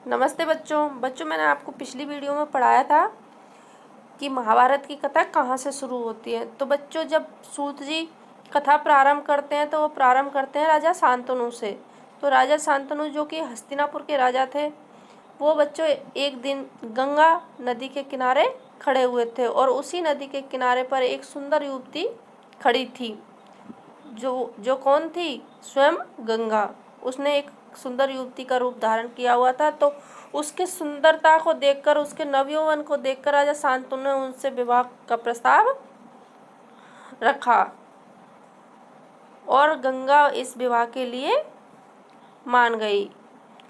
नमस्ते बच्चों मैंने आपको पिछली वीडियो में पढ़ाया था कि महाभारत की कथा कहाँ से शुरू होती है। तो बच्चों, जब सूत जी कथा प्रारंभ करते हैं तो वो प्रारंभ करते हैं राजा शांतनु से। तो राजा शांतनु जो कि हस्तिनापुर के राजा थे, वो बच्चों एक दिन गंगा नदी के किनारे खड़े हुए थे और उसी नदी के किनारे पर एक सुंदर युवती खड़ी थी। जो कौन थी? स्वयं गंगा। उसने एक सुंदर युवती का रूप धारण किया हुआ था। तो उसकी सुंदरता को देखकर, उसके नवयौवन को देखकर राजा शांतनु ने उनसे विवाह का प्रस्ताव रखा और गंगा इस विवाह के लिए मान गई।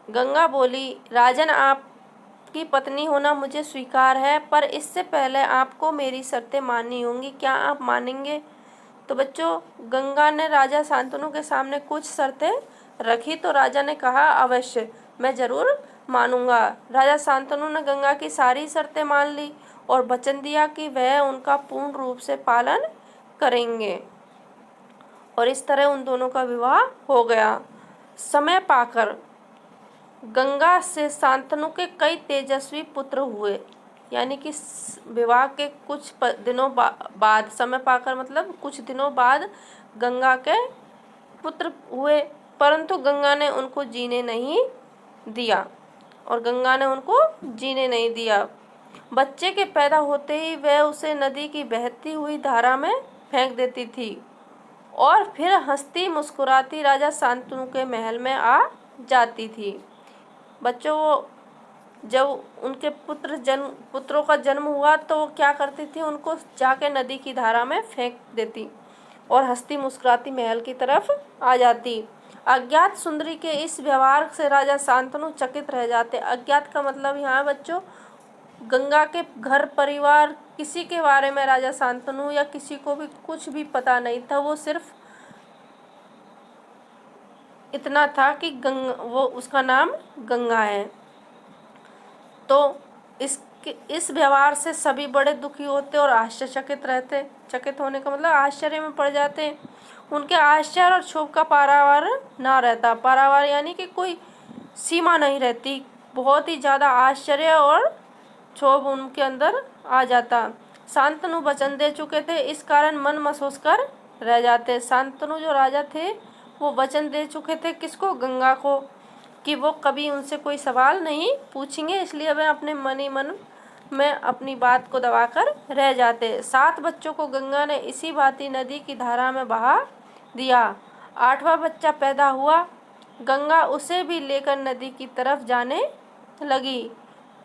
गंगा बोली, राजन, आपकी पत्नी होना मुझे स्वीकार है, पर इससे पहले आपको मेरी शर्तें माननी होंगी। क्या आप मानेंगे? तो बच्चों, गंगा ने राजा शांतनु के सामने कुछ शर्तें रखी। तो राजा ने कहा, अवश्य, मैं जरूर मानूंगा। राजा शांतनु ने गंगा की सारी शर्तें मान ली और वचन दिया कि वह उनका पूर्ण रूप से पालन करेंगे। और इस तरह उन दोनों का विवाह हो गया। समय पाकर गंगा से शांतनु के कई तेजस्वी पुत्र हुए। यानी कि विवाह के कुछ दिनों बाद, समय पाकर मतलब कुछ दिनों बाद गंगा के पुत्र हुए, परंतु गंगा ने उनको जीने नहीं दिया बच्चे के पैदा होते ही वह उसे नदी की बहती हुई धारा में फेंक देती थी और फिर हंसती मुस्कुराती राजा शांतनु के महल में आ जाती थी। बच्चों, जब उनके पुत्रों का जन्म हुआ तो वो क्या करती थी? उनको जाके नदी की धारा में फेंक देती और हंसती मुस्कुराती महल की तरफ आ जाती। अज्ञात सुंदरी के इस व्यवहार से राजा शांतनु चकित रह जाते। अज्ञात का मतलब यहाँ बच्चों, गंगा के घर परिवार किसी के बारे में राजा शांतनु या किसी को भी कुछ भी पता नहीं था। वो सिर्फ इतना था कि उसका नाम गंगा है। तो इस व्यवहार से सभी बड़े दुखी होते और आश्चर्यचकित रहते। चकित होने का मतलब आश्चर्य में पड़ जाते। उनके आश्चर्य और क्षोभ का पारावार ना रहता। पारावार यानी कि कोई सीमा नहीं रहती। बहुत ही ज़्यादा आश्चर्य और क्षोभ उनके अंदर आ जाता। शांतनु वचन दे चुके थे, इस कारण मन महसूस कर रह जाते। शांतनु जो राजा थे वो वचन दे चुके थे किसको? गंगा को, कि वो कभी उनसे कोई सवाल नहीं पूछेंगे। इसलिए वे अपने मन ही मन में अपनी बात को दबाकर रह जाते। 7 बच्चों को गंगा ने इसी भांति नदी की धारा में बहा दिया। 8वां बच्चा पैदा हुआ। गंगा उसे भी लेकर नदी की तरफ जाने लगी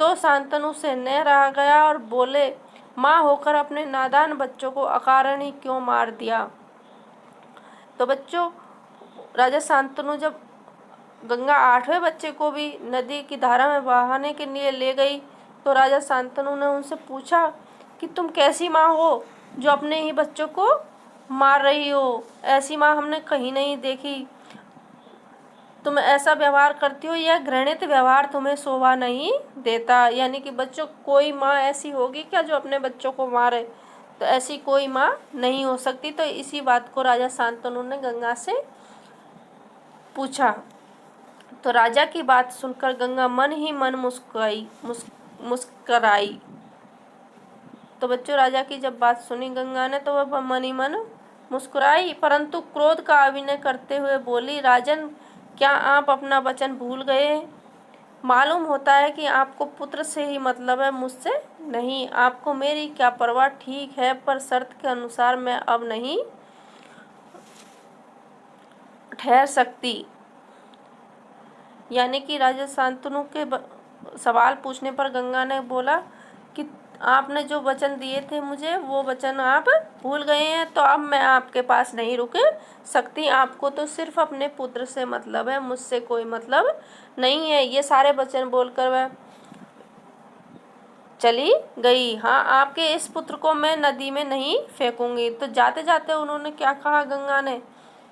तो शांतनु से न रहा गया और बोले, माँ होकर अपने नादान बच्चों को अकारण ही क्यों मार दिया? तो बच्चों, राजा शांतनु जब गंगा 8वें बच्चे को भी नदी की धारा में बहाने के लिए ले गई तो राजा शांतनु ने उनसे पूछा कि तुम कैसी माँ हो जो अपने ही बच्चों को मार रही हो? ऐसी माँ हमने कहीं नहीं देखी। तुम ऐसा व्यवहार करती हो, यह घृणित व्यवहार तुम्हें शोभा नहीं देता। यानी कि बच्चों, कोई माँ ऐसी होगी क्या जो अपने बच्चों को मारे? तो ऐसी कोई माँ नहीं हो सकती। तो इसी बात को राजा शांतनु ने गंगा से पूछा। तो राजा की बात सुनकर गंगा मन ही मन मुस्कराई। तो बच्चों, राजा की जब बात सुनी गंगा ने तो वह मन ही मन मुस्कुराई, परंतु क्रोध का अभिनय करते हुए बोली, राजन, क्या आप अपना वचन भूल गए? मालूम होता है कि आपको पुत्र से ही मतलब है, मुझसे नहीं। आपको मेरी क्या परवाह? ठीक है, पर शर्त के अनुसार मैं अब नहीं ठहर सकती। यानी कि राजा शांतनु के सवाल पूछने पर गंगा ने बोला कि आपने जो वचन दिए थे मुझे, वो वचन आप भूल गए हैं। तो अब मैं आपके पास नहीं रुक सकती। आपको तो सिर्फ अपने पुत्र से मतलब है, मुझसे कोई मतलब नहीं है। ये सारे वचन बोलकर वह चली गई। हाँ, आपके इस पुत्र को मैं नदी में नहीं फेंकूंगी। तो जाते जाते उन्होंने क्या कहा गंगा ने,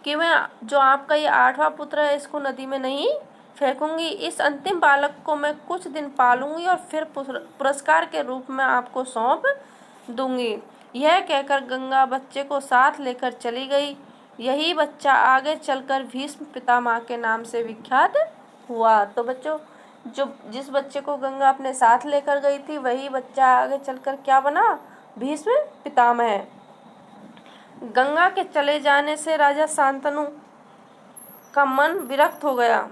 कि मैं जो आपका ये 8वां पुत्र है इसको नदी में नहीं फेंकूंगी। इस अंतिम बालक को मैं कुछ दिन पालूंगी और फिर पुरस्कार के रूप में आपको सौंप दूंगी। यह कहकर गंगा बच्चे को साथ लेकर चली गई। यही बच्चा आगे चलकर भीष्म पितामह के नाम से विख्यात हुआ। तो बच्चों, जो जिस बच्चे को गंगा अपने साथ लेकर गई थी वही बच्चा आगे चलकर क्या बना, भीष्म पितामह। गंगा के चले जाने से राजा शांतनु का मन विरक्त हो गया।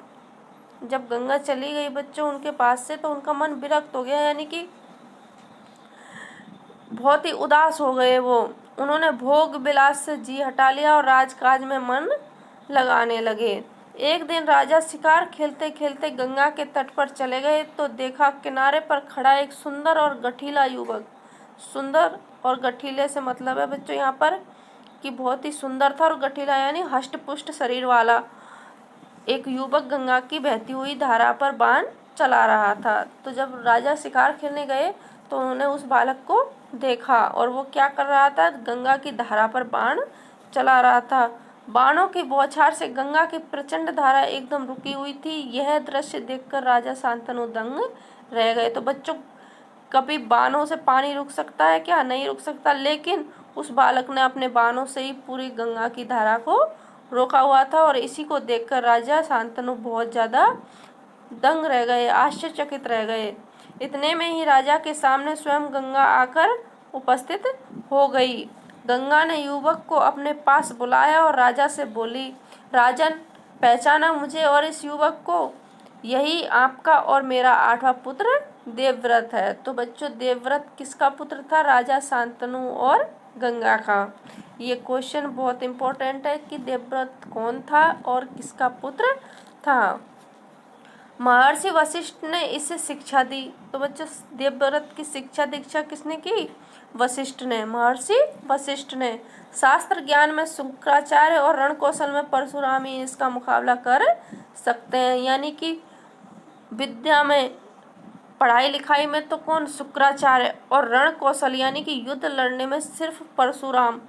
जब गंगा चली गई बच्चों उनके पास से तो उनका मन विरक्त हो गया, यानी कि बहुत ही उदास हो गए वो। उन्होंने भोग विलास से जी हटा लिया और राजकाज में मन लगाने लगे। एक दिन राजा शिकार खेलते खेलते गंगा के तट पर चले गए तो देखा किनारे पर खड़ा एक सुंदर और गठीला युवक। सुंदर और गठीले से मतलब है बच्चों यहाँ पर कि बहुत ही सुंदर था, और गठीला यानी हष्ट पुष्ट शरीर वाला एक युवक गंगा की बहती हुई धारा पर बाण चला रहा था। तो जब राजा शिकार खेलने गए तो उन्होंने उस बालक को देखा और वो क्या कर रहा था, गंगा की धारा पर बाण चला रहा था। बाणों की बौछार से गंगा की प्रचंड धारा एकदम रुकी हुई थी। यह दृश्य देखकर राजा शांतनु दंग रह गए। तो बच्चों, कभी बाणों से पानी रुक सकता है क्या? नहीं रुक सकता, लेकिन उस बालक ने अपने बाणों से ही पूरी गंगा की धारा को रोका हुआ था, और इसी को देखकर राजा शांतनु बहुत ज़्यादा दंग रह गए, आश्चर्यचकित रह गए। इतने में ही राजा के सामने स्वयं गंगा आकर उपस्थित हो गई। गंगा ने युवक को अपने पास बुलाया और राजा से बोली, राजन, पहचाना मुझे और इस युवक को? यही आपका और मेरा 8वां पुत्र देवव्रत है। तो बच्चों, देवव्रत किसका पुत्र था? राजा शांतनु और गंगा का। ये क्वेश्चन बहुत इम्पोर्टेंट है कि देवव्रत कौन था और किसका पुत्र था। महर्षि वशिष्ठ ने इसे शिक्षा दी। तो बच्चों, देवव्रत की शिक्षा दीक्षा किसने की? वशिष्ठ ने, महर्षि वशिष्ठ ने। शास्त्र ज्ञान में शुक्राचार्य और रण कौशल में परशुराम ही इसका मुकाबला कर सकते हैं। यानी कि विद्या में, पढ़ाई लिखाई में तो कौन? शुक्राचार्य, और रण कौशल यानी कि युद्ध लड़ने में सिर्फ परशुराम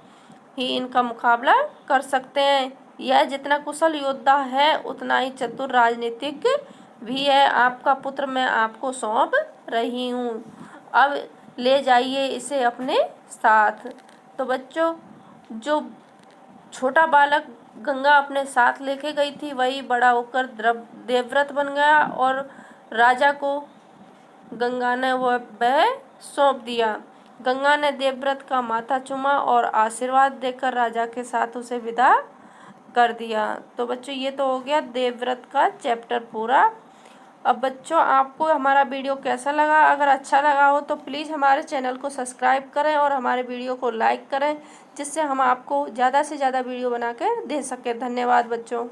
ही इनका मुकाबला कर सकते हैं। यह जितना कुशल योद्धा है उतना ही चतुर राजनीतिज्ञ भी है। आपका पुत्र मैं आपको सौंप रही हूँ, अब ले जाइए इसे अपने साथ। तो बच्चों, जो छोटा बालक गंगा अपने साथ लेके गई थी वही बड़ा होकर देवव्रत बन गया, और राजा को गंगा ने वह सौंप दिया। गंगा ने देवव्रत का माथा चूमा और आशीर्वाद देकर राजा के साथ उसे विदा कर दिया। तो बच्चों, ये तो हो गया देवव्रत का चैप्टर पूरा। अब बच्चों, आपको हमारा वीडियो कैसा लगा? अगर अच्छा लगा हो तो प्लीज़ हमारे चैनल को सब्सक्राइब करें और हमारे वीडियो को लाइक करें, जिससे हम आपको ज़्यादा से ज़्यादा वीडियो बना के दे सकें। धन्यवाद बच्चों।